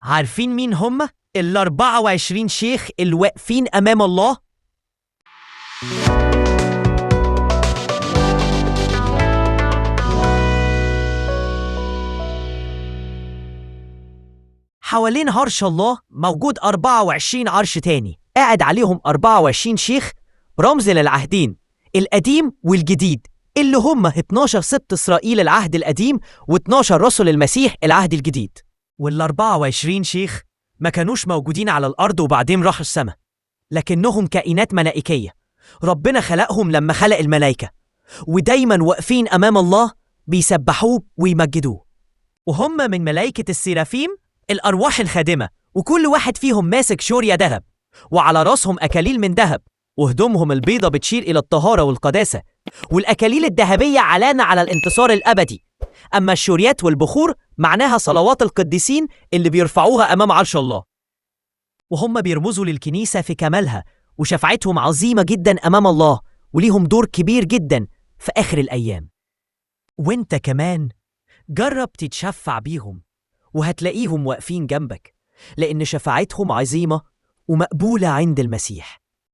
عارفين مين هم؟ ال24 شيخ اللي واقفين أمام الله؟ حوالين عرش الله موجود 24 عرش تاني قاعد عليهم 24 شيخ، رمز للعهدين القديم والجديد اللي هم 12 سبط إسرائيل العهد القديم و12 رسل المسيح العهد الجديد. وال24 شيخ ما كانوش موجودين على الأرض وبعدين راحوا السماء، لكنهم كائنات ملائكية ربنا خلقهم لما خلق الملائكة، ودايما واقفين أمام الله بيسبحوه ويمجدوه. وهم من ملائكة السيرافيم الأرواح الخادمة، وكل واحد فيهم ماسك شورية ذهب، وعلى راسهم أكاليل من ذهب، وهدومهم البيضة بتشير إلى الطهارة والقداسة، والأكاليل الذهبية علامة على الانتصار الأبدي. أما الشوريات والبخور معناها صلوات القديسين اللي بيرفعوها أمام عرش الله، وهم بيرمزوا للكنيسة في كمالها وشفاعتهم عظيمة جدا أمام الله، وليهم دور كبير جدا في آخر الأيام. وانت كمان جرب تتشفع بيهم وهتلاقيهم واقفين جنبك، لأن شفاعتهم عظيمة ومقبولة عند المسيح.